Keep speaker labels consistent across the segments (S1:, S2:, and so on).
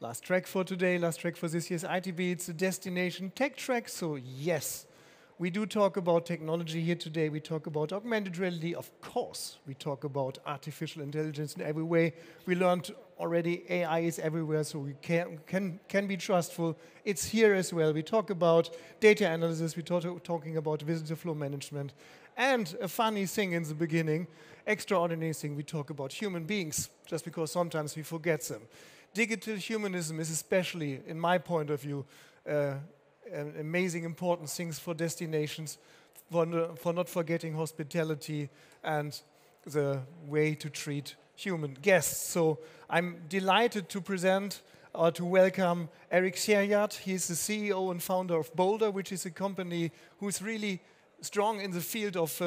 S1: Last track for today, last track for this year's ITB, it's a destination tech track. So yes, we do talk about technology here today. We talk about augmented reality, of course. We talk about artificial intelligence in every way. We learned already AI is everywhere, so we can be trustful. It's here as well. We talk about data analysis. We talking about visitor flow management. And a funny thing in the beginning, extraordinary thing, we talk about human beings, just because sometimes we forget them. Digital humanism is especially, in my point of view, amazing important things for destinations, for not forgetting hospitality and the way to treat human guests. So I'm delighted to present or to welcome Eric Sherratt. He's the CEO and founder of Boulder, which is a company who's really strong in the field of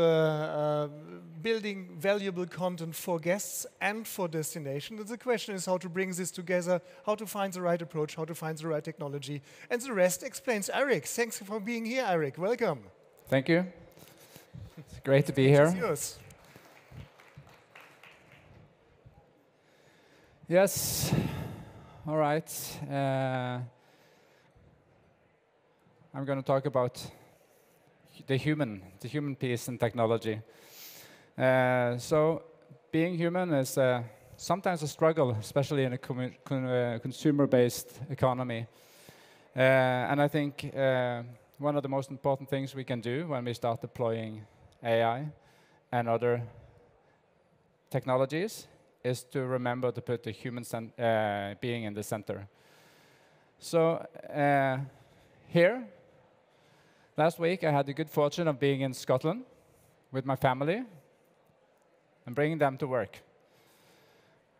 S1: building valuable content for guests and for destinations. And the question is how to bring this together, how to find the right approach, how to find the right technology. And the rest explains Eric. Thanks for being here, Eric. Welcome.
S2: Thank you. It's great to be here.
S1: It's yours.
S2: Yes. All right. I'm going to talk about the human piece in technology. So being human is sometimes a struggle, especially in a consumer-based economy. And I think one of the most important things we can do when we start deploying AI and other technologies is to remember to put the human being in the center. So here, last week, I had the good fortune of being in Scotland with my family and bringing them to work.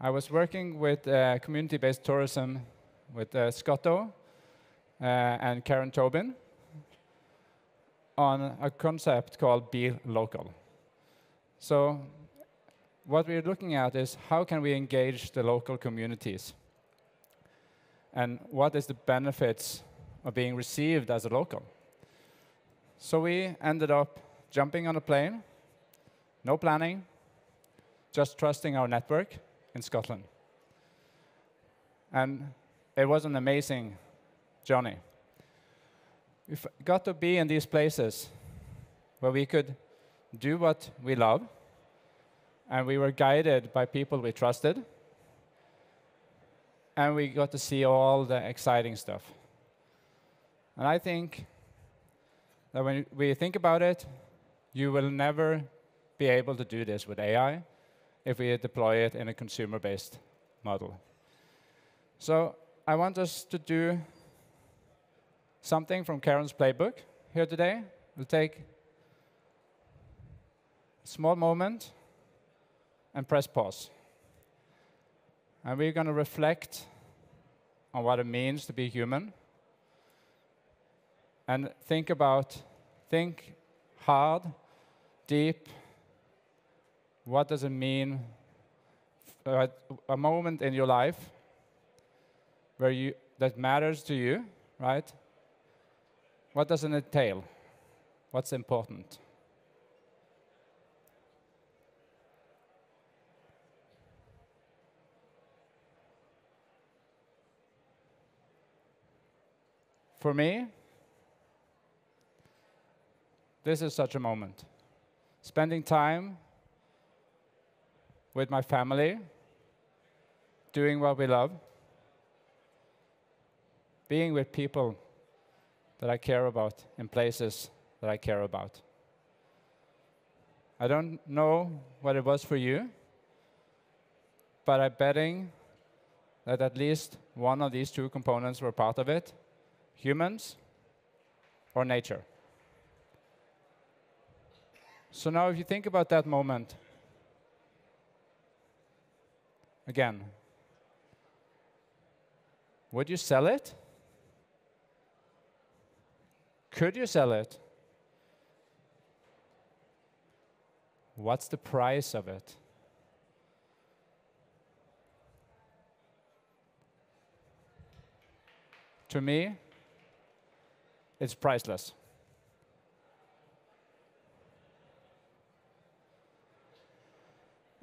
S2: I was working with community-based tourism with Scotto and Karen Tobin on a concept called Be Local. So what we're looking at is how can we engage the local communities? And what is the benefits of being received as a local? So we ended up jumping on a plane, no planning, just trusting our network in Scotland. And it was an amazing journey. We got to be in these places where we could do what we love, and we were guided by people we trusted, and we got to see all the exciting stuff. And I think that when we think about it, you will never be able to do this with AI if we deploy it in a consumer-based model. So I want us to do something from Karen's playbook here today. We'll take a small moment and press pause. And we're going to reflect on what it means to be human. And think hard, deep, what does it mean, a moment in your life where that matters to you, right? What does it entail? What's important? For me, this is such a moment. Spending time with my family, doing what we love, being with people that I care about in places that I care about. I don't know what it was for you, but I'm betting that at least one of these two components were part of it, humans or nature. So now if you think about that moment, again, would you sell it? Could you sell it? What's the price of it? To me, it's priceless.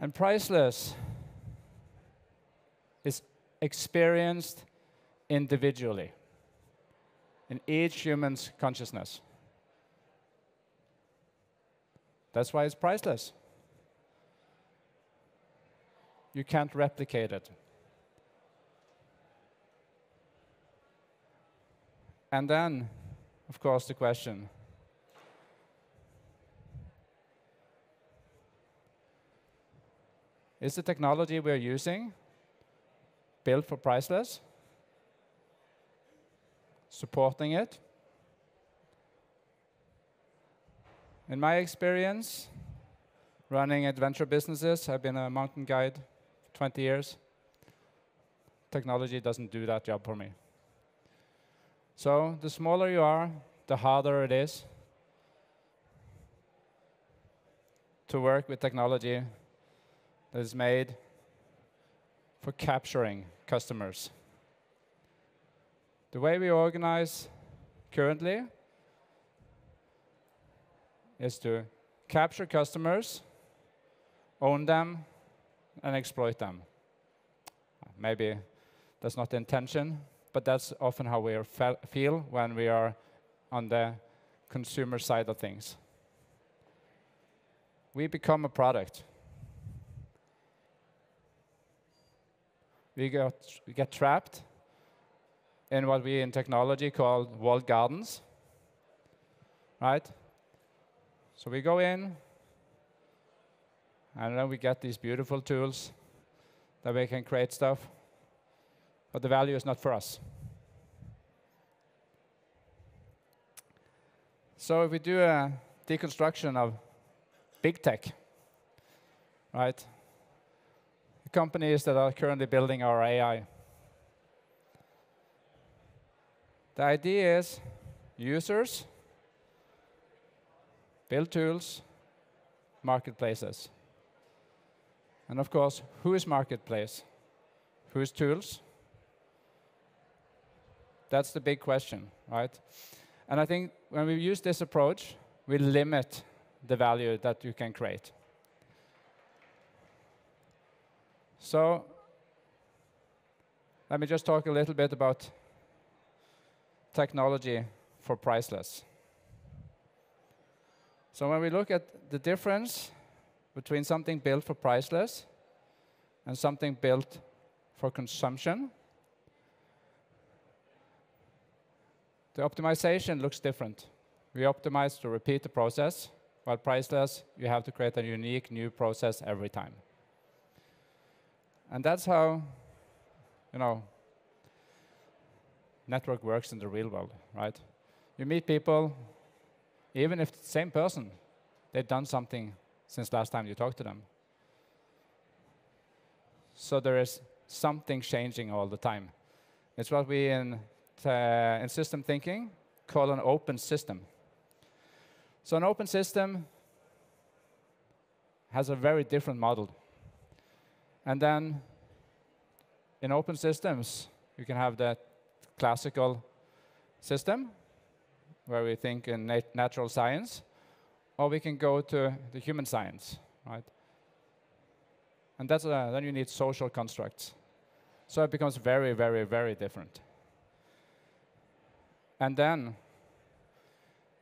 S2: And priceless is experienced individually in each human's consciousness. That's why it's priceless. You can't replicate it. And then, of course, the question, is the technology we're using built for priceless? Supporting it? In my experience, running adventure businesses, I've been a mountain guide for 20 years. Technology doesn't do that job for me. So the smaller you are, the harder it is to work with technology that is made for capturing customers. The way we organize currently is to capture customers, own them, and exploit them. Maybe that's not the intention, but that's often how we feel when we are on the consumer side of things. We become a product. We get trapped in what we in technology call walled gardens, right? So we go in, and then we get these beautiful tools that we can create stuff, but the value is not for us. So if we do a deconstruction of big tech, right? The companies that are currently building our AI. The idea is users build tools, marketplaces. And of course, who is marketplace? Who is tools? That's the big question, right? And I think when we use this approach, we limit the value that you can create. So let me just talk a little bit about technology for priceless. So when we look at the difference between something built for priceless and something built for consumption, the optimization looks different. We optimize to repeat the process, while priceless, you have to create a unique new process every time. And that's how, network works in the real world, right? You meet people, even if it's the same person, they've done something since last time you talked to them. So there is something changing all the time. It's what we in system thinking call an open system. So an open system has a very different model. And then in open systems, you can have that classical system where we think in natural science, or we can go to the human science, right? And that's then you need social constructs. So it becomes very, very, very different. And then,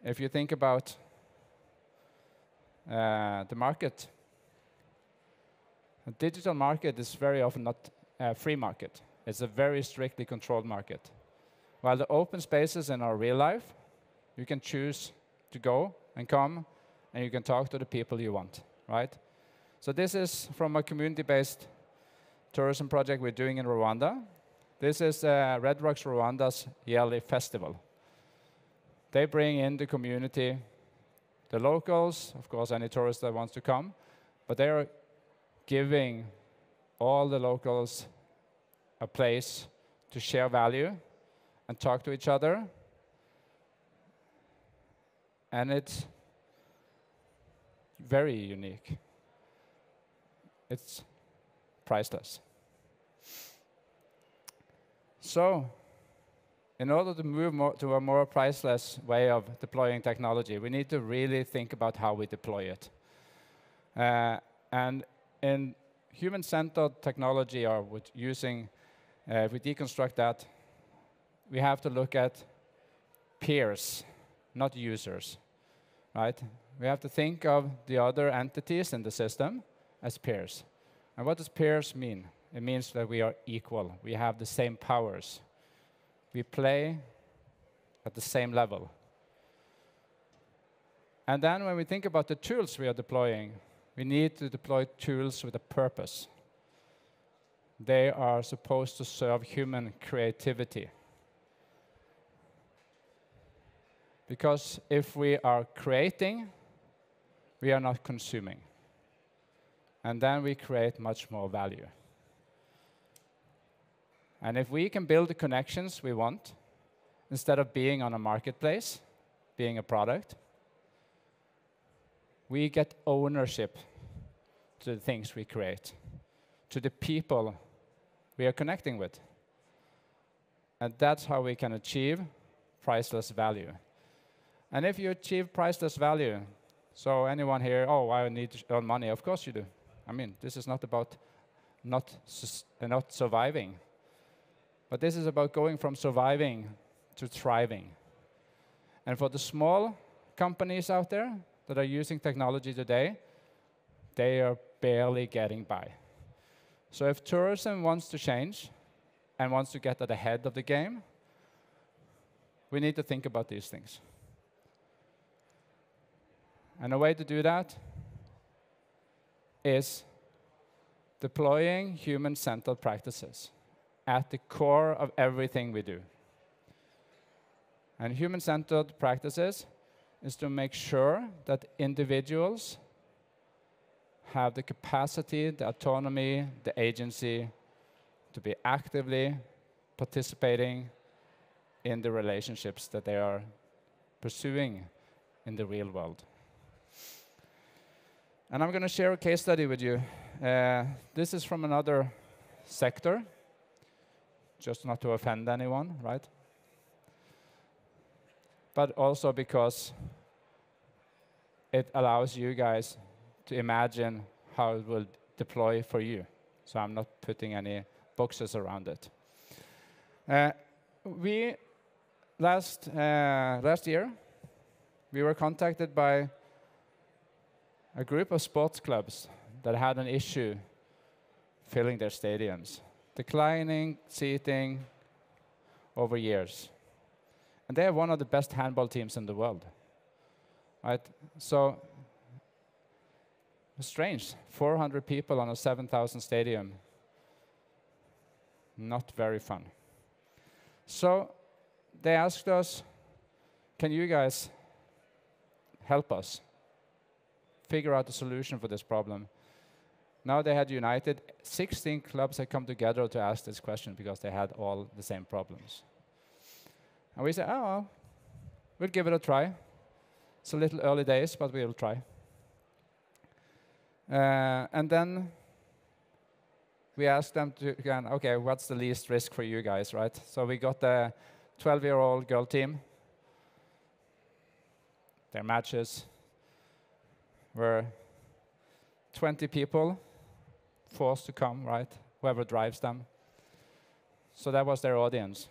S2: if you think about the market, a digital market is very often not a free market. It's a very strictly controlled market. While the open spaces in our real life, you can choose to go and come, and you can talk to the people you want, right? So this is from a community-based tourism project we're doing in Rwanda. This is Red Rocks Rwanda's yearly festival. They bring in the community, the locals, of course, any tourist that wants to come, but they are giving all the locals a place to share value and talk to each other. And it's very unique. It's priceless. So, in order to move to a more priceless way of deploying technology, we need to really think about how we deploy it. And in human-centered technology, or with using, if we deconstruct that, we have to look at peers, not users, right? We have to think of the other entities in the system as peers. And what does peers mean? It means that we are equal. We have the same powers. We play at the same level. And then when we think about the tools we are deploying, we need to deploy tools with a purpose. They are supposed to serve human creativity. Because if we are creating, we are not consuming. And then we create much more value. And if we can build the connections we want, instead of being on a marketplace, being a product, we get ownership to the things we create, to the people we are connecting with. And that's how we can achieve priceless value. And if you achieve priceless value, so anyone here, oh, I need to earn money, of course you do. I mean, this is not about not surviving, but this is about going from surviving to thriving. And for the small companies out there that are using technology today, they are barely getting by. So if tourism wants to change and wants to get at the head of the game, we need to think about these things. And a way to do that is deploying human-centered practices at the core of everything we do. And human-centered practices is to make sure that individuals have the capacity, the autonomy, the agency to be actively participating in the relationships that they are pursuing in the real world. And I'm going to share a case study with you. This is from another sector, just not to offend anyone, right? But also because it allows you guys to imagine how it will deploy for you. So I'm not putting any boxes around it. Last year, we were contacted by a group of sports clubs that had an issue filling their stadiums, declining seating over years. And they are one of the best handball teams in the world, right? So, strange, 400 people on a 7,000 stadium. Not very fun. So, they asked us, can you guys help us figure out a solution for this problem? Now they had united, 16 clubs had come together to ask this question because they had all the same problems. And we said, oh, well, we'll give it a try. It's a little early days, but we'll try. And then we asked them to, again, okay, what's the least risk for you guys, right? So we got a 12-year-old girl team. Their matches were 20 people forced to come, right? Whoever drives them. So that was their audience.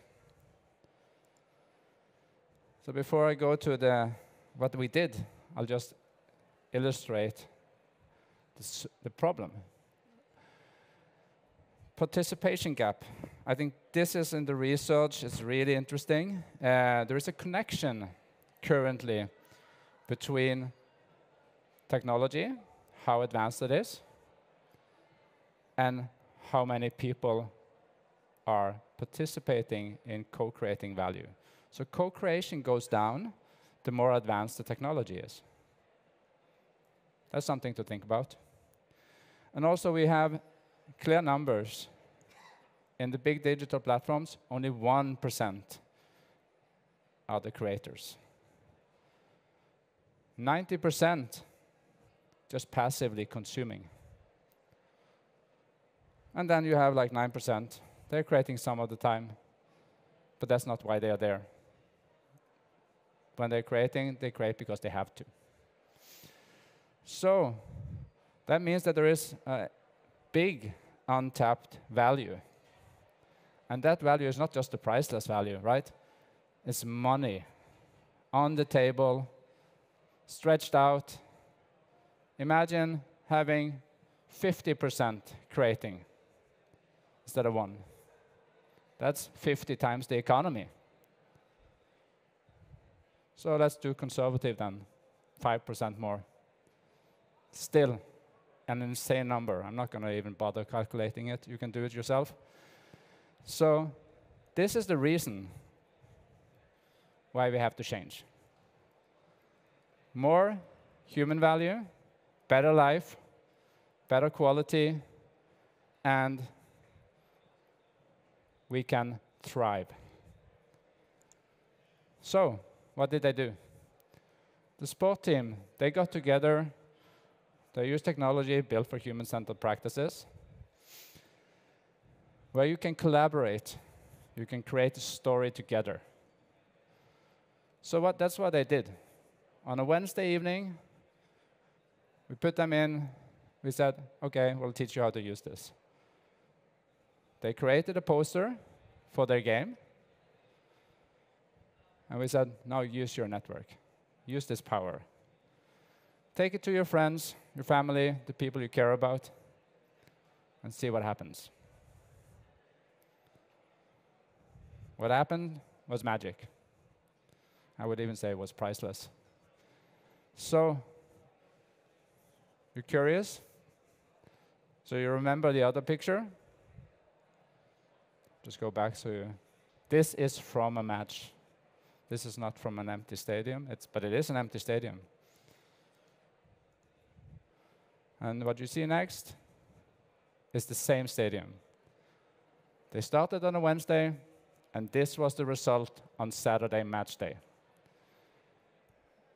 S2: So before I go to what we did, I'll just illustrate the problem. Participation gap. I think this is in the research. It's really interesting. There is a connection currently between technology, how advanced it is, and how many people are participating in co-creating value. So co-creation goes down the more advanced the technology is. That's something to think about. And also we have clear numbers. In the big digital platforms, only 1% are the creators. 90% just passively consuming. And then you have like 9%. They're creating some of the time, but that's not why they are there. When they're creating, they create because they have to. So that means that there is a big untapped value. And that value is not just the priceless value, right? It's money on the table, stretched out. Imagine having 50% creating instead of 1. That's 50 times the economy. So let's do conservative then, 5% more. Still an insane number. I'm not going to even bother calculating it. You can do it yourself. So this is the reason why we have to change. More human value, better life, better quality, and we can thrive. So what did they do? The sport team, they got together. They used technology built for human-centered practices, where you can collaborate. You can create a story together. So that's what they did. On a Wednesday evening, we put them in. We said, OK, we'll teach you how to use this. They created a poster for their game. And we said, now use your network. Use this power. Take it to your friends, your family, the people you care about, and see what happens. What happened was magic. I would even say it was priceless. So, you're curious? So you remember the other picture? Just go back. This is from a match. This is not from an empty stadium, but it is an empty stadium. And what you see next is the same stadium. They started on a Wednesday, and this was the result on Saturday match day.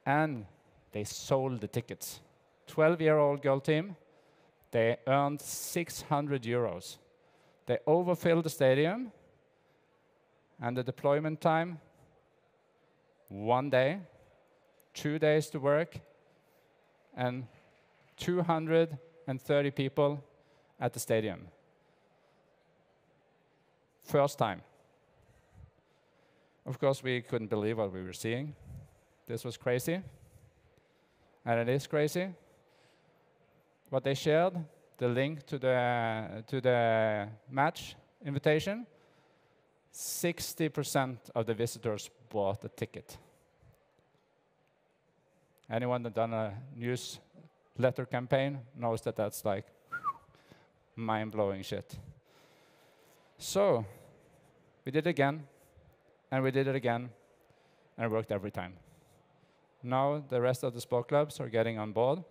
S2: And they sold the tickets. 12-year-old girl team, they earned 600 euros. They overfilled the stadium, and the deployment time, 1 day, 2 days to work, and 230 people at the stadium. First time. Of course, we couldn't believe what we were seeing. This was crazy, and it is crazy. What they shared, the link to the match invitation, 60% of the visitors bought a ticket. Anyone that done a newsletter campaign knows that that's like mind-blowing shit. So we did it again, and we did it again, and it worked every time. Now the rest of the sport clubs are getting on board,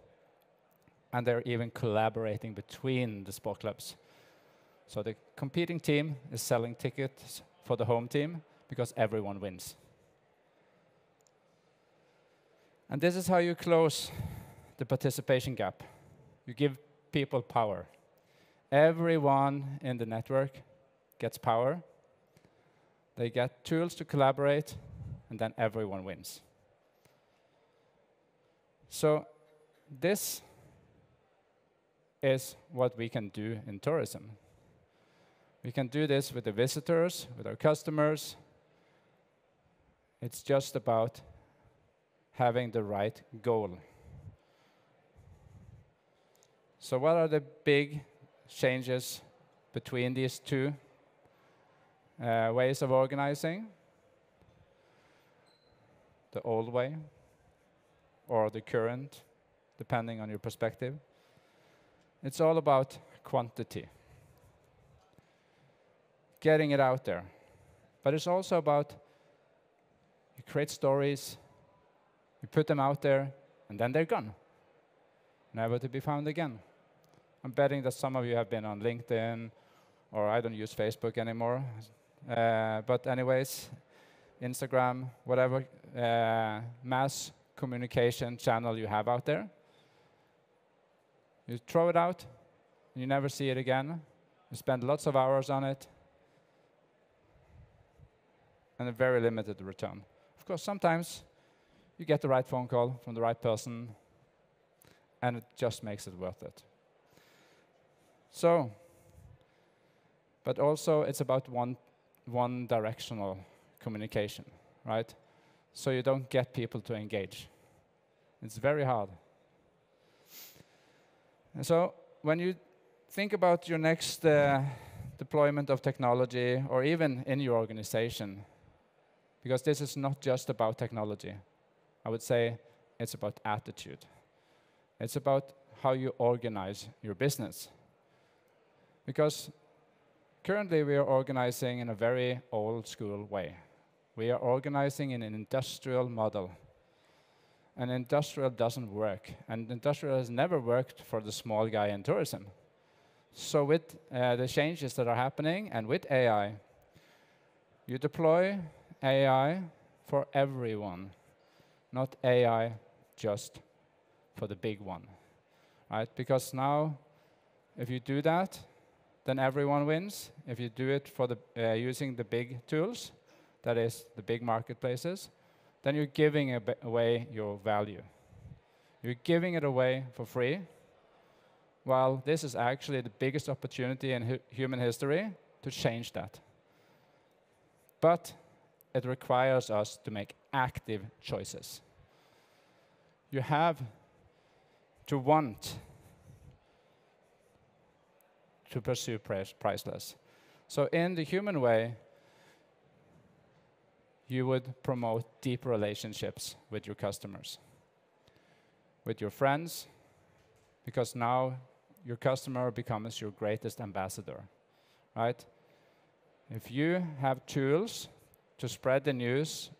S2: and they're even collaborating between the sport clubs. So the competing team is selling tickets for the home team because everyone wins. And this is how you close the participation gap. You give people power. Everyone in the network gets power. They get tools to collaborate, and then everyone wins. So this is what we can do in tourism. We can do this with the visitors, with our customers. It's just about having the right goal. So what are the big changes between these two ways of organizing? The old way or the current, depending on your perspective. It's all about quantity. Getting it out there. But it's also about you create stories, you put them out there, and then they're gone. Never to be found again. I'm betting that some of you have been on LinkedIn, or I don't use Facebook anymore. But anyways, Instagram, whatever mass communication channel you have out there. You throw it out, and you never see it again. You spend lots of hours on it, and a very limited return. Of course, sometimes you get the right phone call from the right person, and it just makes it worth it. So, but also it's about one-directional communication, right? So you don't get people to engage. It's very hard. And so when you think about your next deployment of technology, or even in your organization, because this is not just about technology, I would say it's about attitude. It's about how you organize your business. Because currently we are organizing in a very old school way. We are organizing in an industrial model. And industrial doesn't work. And industrial has never worked for the small guy in tourism. So with the changes that are happening, and with AI, you deploy AI for everyone, not AI just for the big one, right? Because now, if you do that, then everyone wins. If you do it for using the big tools, that is the big marketplaces, then you're giving away your value. You're giving it away for free, while this is actually the biggest opportunity in human history to change that. But it requires us to make active choices. You have to want to pursue priceless. So in the human way, you would promote deep relationships with your customers, with your friends, because now your customer becomes your greatest ambassador, right? If you have tools to spread the news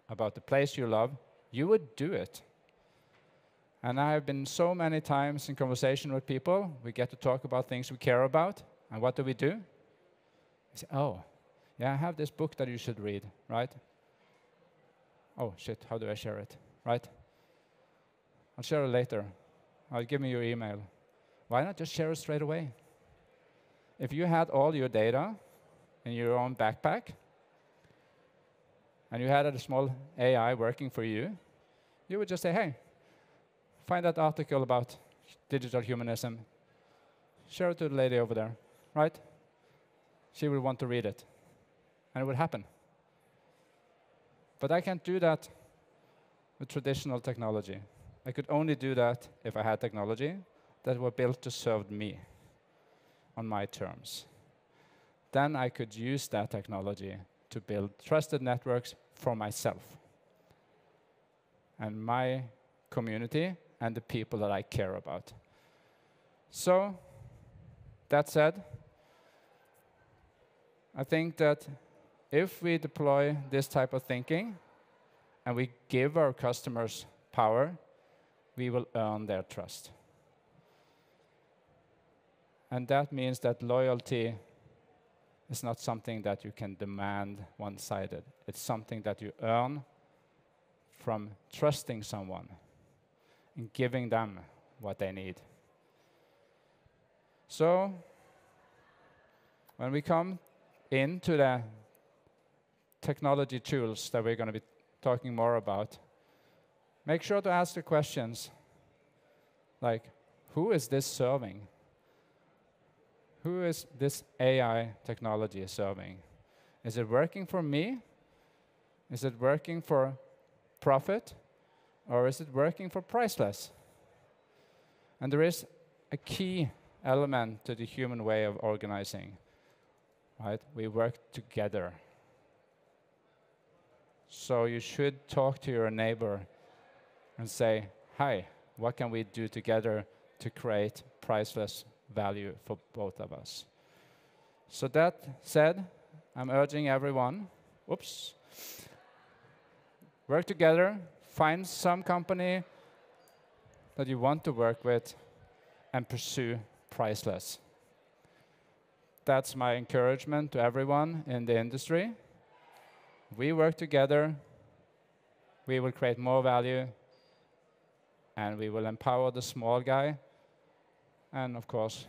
S2: about the place you love, you would do it. And I have been so many times in conversation with people, we get to talk about things we care about, and what do? We say, oh, yeah, I have this book that you should read, right? Oh, shit, how do I share it, right? I'll share it later. Give me your email. Why not just share it straight away? If you had all your data in your own backpack, and you had a small AI working for you, you would just say, hey, find that article about digital humanism. Share it to the lady over there, right? She will want to read it, and it would happen. But I can't do that with traditional technology. I could only do that if I had technology that were built to serve me on my terms. Then I could use that technology to build trusted networks for myself and my community and the people that I care about. So, that said, I think that if we deploy this type of thinking and we give our customers power, we will earn their trust. And that means that loyalty is not something that you can demand one-sided. It's something that you earn from trusting someone and giving them what they need. So, when we come into the technology tools that we're going to be talking more about, make sure to ask the questions like, who is this serving? Who is this AI technology serving? Is it working for me? Is it working for profit? Or is it working for priceless? And there is a key element to the human way of organizing, right? We work together. So you should talk to your neighbor and say, hi, what can we do together to create priceless value for both of us? So that said, I'm urging everyone, work together, find some company that you want to work with, and pursue priceless. That's my encouragement to everyone in the industry. We work together, we will create more value, and we will empower the small guy, and of course,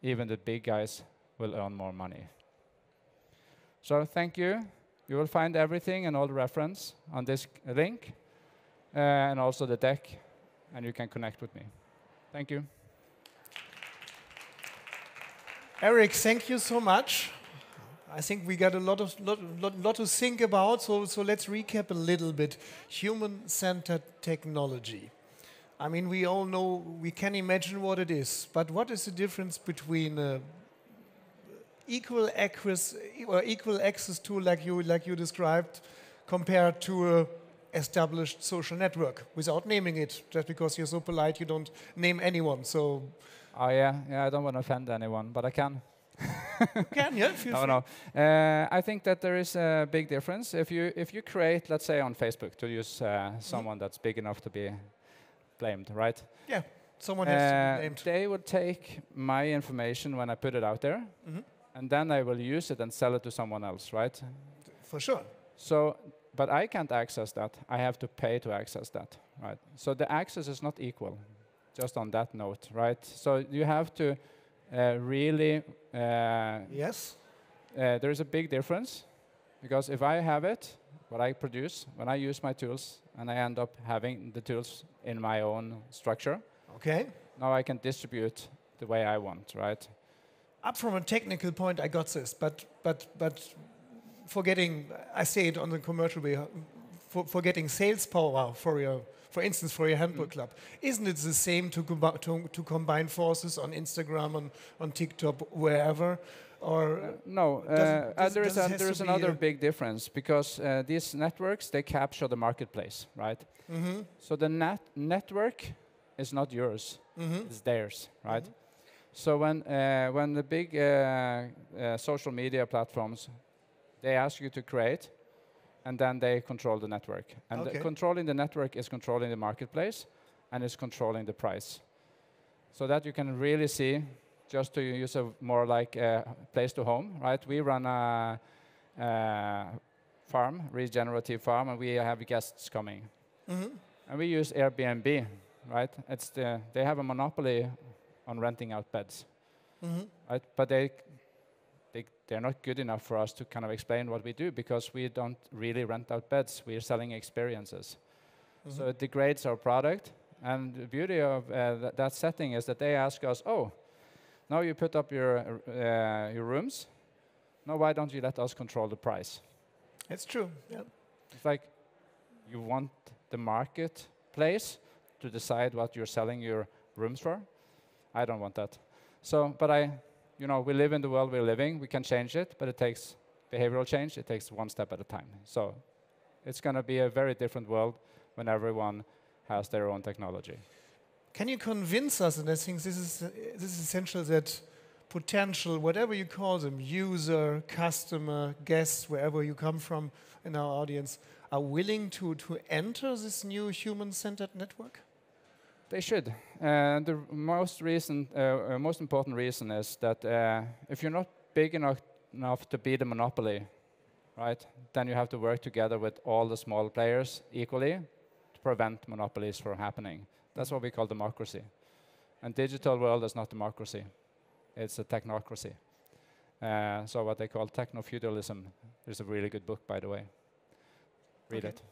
S2: even the big guys will earn more money. So thank you. You will find everything and all the reference on this link, and also the deck, and you can connect with me. Thank you.
S1: Eric, thank you so much. I think we got a lot to think about, so let's recap a little bit. Human-centered technology. I mean, we all know, we can imagine what it is, but what is the difference between equal access to, like you described, compared to a established social network, without naming it, just because you're so polite you don't name anyone, so...
S2: Oh yeah, I don't want to offend anyone, but I can.
S1: Can, yeah, feel free.
S2: No. I think that there is a big difference. If you create, let's say on Facebook, to use someone that's big enough to be blamed, right?
S1: Yeah, someone has to be blamed.
S2: They would take my information when I put it out there, and then I will use it and sell it to someone else, right?
S1: For sure.
S2: So, but I can't access that. I have to pay to access that, right? So the access is not equal, just on that note, right? So you have to really...
S1: yes.
S2: There is a big difference, because if I have it, what I produce, when I use my tools, and I end up having the tools in my own structure,
S1: Okay.
S2: now I can distribute the way I want, right?
S1: Up from a technical point, I got this, but forgetting, I say it on the commercial way, forgetting sales power for instance, for your handball club, isn't it the same to combine forces on Instagram, on TikTok, wherever? Or
S2: no, there is another big difference, because these networks, they capture the marketplace, right? So the network is not yours, it's theirs, right? So when the big social media platforms, they ask you to create, and then they control the network. And controlling the network is controlling the marketplace, and is controlling the price. So that you can really see, just to use a more like place to home, right? We run a farm, regenerative farm, and we have guests coming. And we use Airbnb, right? They have a monopoly on renting out beds, right? But they're not good enough for us to kind of explain what we do, because we don't really rent out beds. We're selling experiences. So it degrades our product. And the beauty of that setting is that they ask us, oh, now you put up your rooms. Now why don't you let us control the price?
S1: it's true. Yeah.
S2: It's like you want the marketplace to decide what you're selling your rooms for. I don't want that. So, but we live in the world we're living. We can change it, but it takes behavioral change. It takes one step at a time. So it's going to be a very different world when everyone has their own technology.
S1: Can you convince us, and I think this is essential, that potential, whatever you call them, user, customer, guest, wherever you come from in our audience, are willing to enter this new human-centered network?
S2: They should. The most important reason is that if you're not big enough to be the monopoly, right, then you have to work together with all the small players equally to prevent monopolies from happening. That's what we call democracy. And digital world is not democracy. It's a technocracy. So what they call techno-feudalism. There's a really good book, by the way. Read it.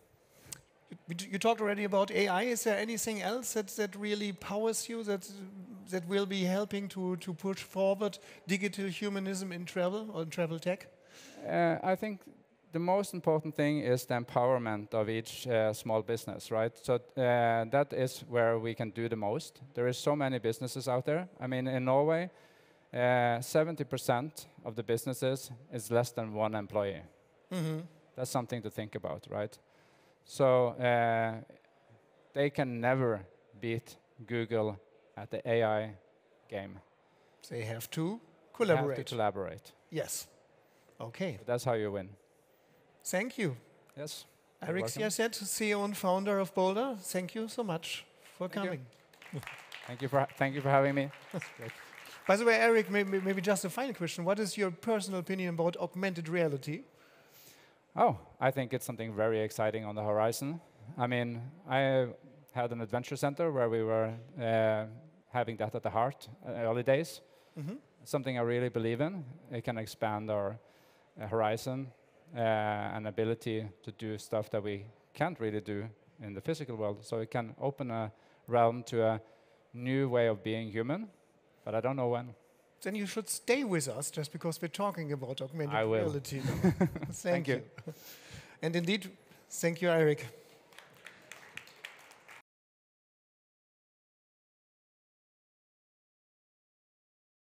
S1: You talked already about AI. Is there anything else that really powers you, that will be helping to push forward digital humanism in travel or in travel tech?
S2: I think the most important thing is the empowerment of each small business, right? So that is where we can do the most. There is so many businesses out there. I mean, in Norway, 70% of the businesses is less than one employee. That's something to think about, right? So they can never beat Google at the AI game.
S1: They have to collaborate.
S2: They have to collaborate.
S1: Yes. Okay.
S2: But that's how you win.
S1: Thank you.
S2: Yes.
S1: Eirik Siaset, CEO and founder of Boulder. Thank you so much for coming.
S2: Thank you for having me.
S1: Great. By the way, Eirik, maybe just a final question. What is your personal opinion about augmented reality?
S2: Oh, I think it's something very exciting on the horizon. I mean, I had an adventure center where we were having that at the heart early days. Something I really believe in. It can expand our horizon and ability to do stuff that we can't really do in the physical world. So it can open a realm to a new way of being human, but I don't know when.
S1: then you should stay with us just because we're talking about augmented
S2: I will.
S1: reality now. Thank
S2: Thank you.
S1: you. And indeed, thank you, Eric.